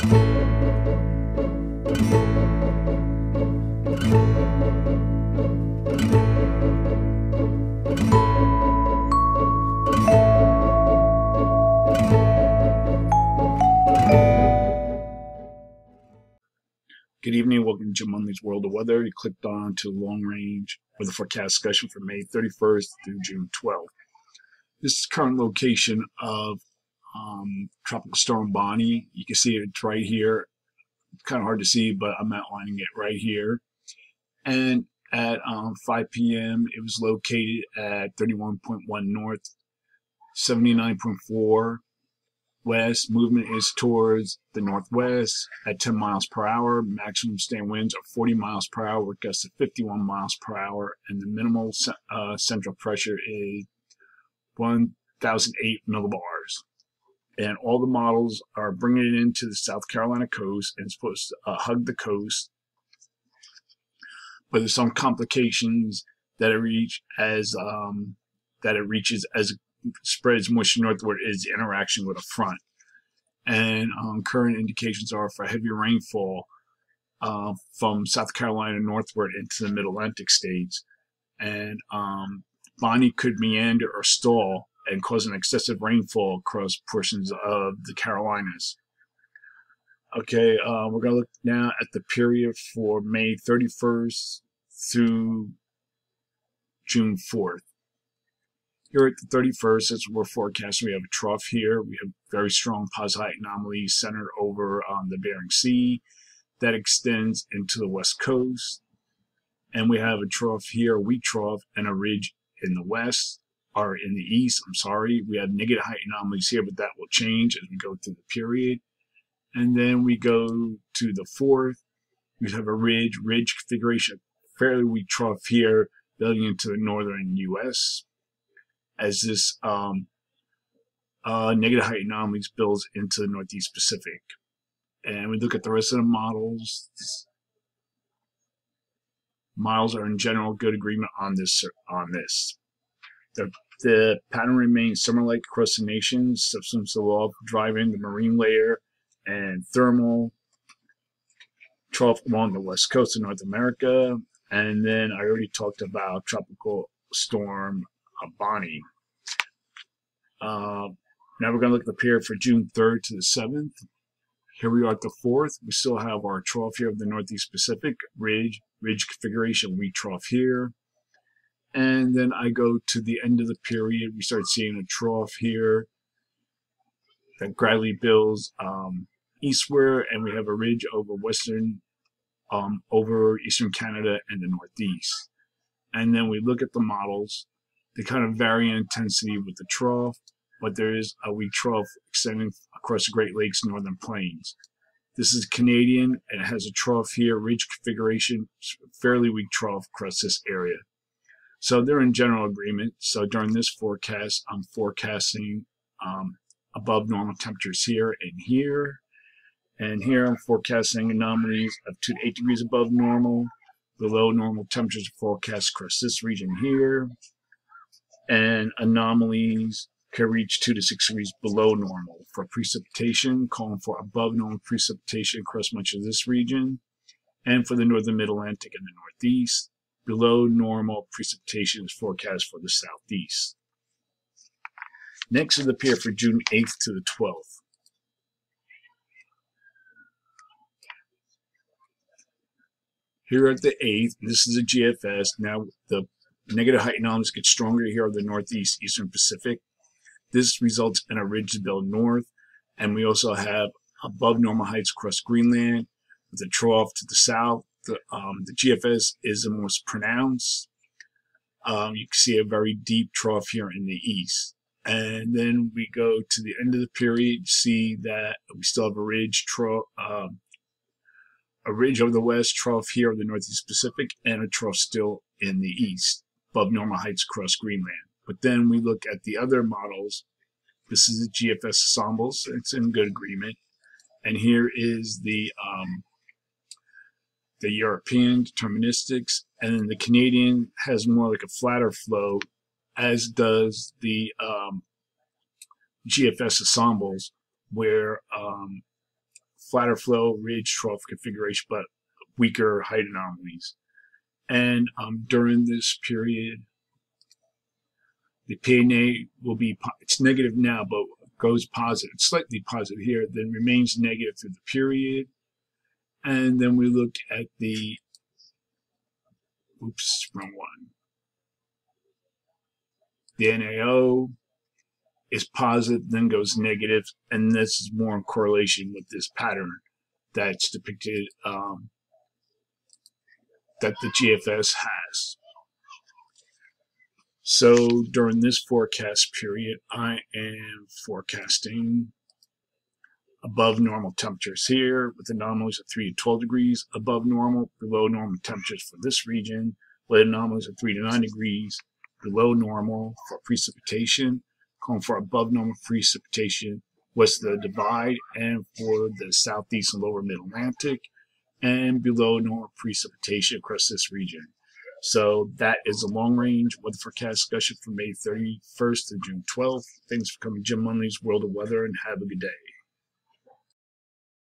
Good evening, welcome to Jim Munley's World of Weather. You clicked on to long range with the forecast discussion for May 31st through June 12th. This is the current location of Tropical Storm Bonnie. You can see it right here. It's kind of hard to see, but I'm outlining it right here. And at 5 p.m., it was located at 31.1 north, 79.4 west. Movement is towards the northwest at 10 miles per hour. Maximum sustained winds are 40 miles per hour with gusts of 51 miles per hour. And the minimal central pressure is 1,008 millibars. And all the models are bringing it into the South Carolina coast and it's supposed to hug the coast. But there's some complications that it reaches as it spreads moisture northward is the interaction with a front. And current indications are for heavy rainfall from South Carolina northward into the mid-Atlantic states. And Bonnie could meander or stall and cause an excessive rainfall across portions of the Carolinas. Okay, we're going to look now at the period for May 31st through June 4th. Here at the 31st, as we're forecasting, we have a trough here. We have very strong posite anomalies centered over the Bering Sea that extends into the west coast. And we have a trough here, a weak trough, and a ridge in the west, or in the east, I'm sorry. We have negative height anomalies here, but that will change as we go through the period. And then we go to the 4th. We have a ridge configuration, fairly weak trough here, building into the northern U.S. as this negative height anomalies builds into the Northeast Pacific. And we look at the rest of the models. Models are in general good agreement on this. The pattern remains summer-like across the nation, substance of law driving the marine layer and thermal trough along the west coast of North America. And then I already talked about Tropical Storm Bonnie. Now we're going to look at the period for June 3rd to the 7th. Here we are at the 4th. We still have our trough here of the Northeast Pacific, ridge configuration, weak trough here. And then I go to the end of the period. We start seeing a trough here that gradually builds eastward, and we have a ridge over over eastern Canada and the Northeast. And then we look at the models. They kind of vary in intensity with the trough, but there is a weak trough extending across the Great Lakes Northern Plains. This is Canadian, and it has a trough here, ridge configuration, fairly weak trough across this area. So they're in general agreement. So during this forecast, I'm forecasting above normal temperatures here and here. And here I'm forecasting anomalies of 2 to 8 degrees above normal. Below normal temperatures are forecast across this region here. And anomalies can reach 2 to 6 degrees below normal. For precipitation, calling for above normal precipitation across much of this region. And for the northern mid-Atlantic and the Northeast, below normal precipitation is forecast for the Southeast. Next is the period for June 8th to the 12th. Here at the 8th, this is a GFS. Now the negative height anomalies get stronger here of the Northeast, Eastern Pacific. This results in a ridge to build north, and we also have above normal heights across Greenland with a trough to the south. The GFS is the most pronounced. You can see a very deep trough here in the east. And then we go to the end of the period, see that we still have a ridge over the west, trough here of the Northeast Pacific, and a trough still in the east, above normal heights across Greenland. But then we look at the other models. This is the GFS ensembles. It's in good agreement. And here is the European deterministics, and then the Canadian has more like a flatter flow, as does the GFS ensembles, where flatter flow, ridge, trough configuration, but weaker height anomalies. And during this period, the PNA will be, it's negative now, but goes positive, slightly positive here, then remains negative through the period. And then we look at the, oops, wrong one. The NAO is positive, then goes negative, and this is more in correlation with this pattern that's depicted, that the GFS has. So during this forecast period, I am forecasting above normal temperatures here with anomalies of 3 to 12 degrees, above normal, below normal temperatures for this region, with anomalies of 3 to 9 degrees, below normal for precipitation, calling for above normal precipitation west of the divide and for the southeast and lower mid-Atlantic, and below normal precipitation across this region. So that is a long-range weather forecast discussion from May 31st to June 12th. Thanks for coming to Jim Munley's World of Weather, and have a good day.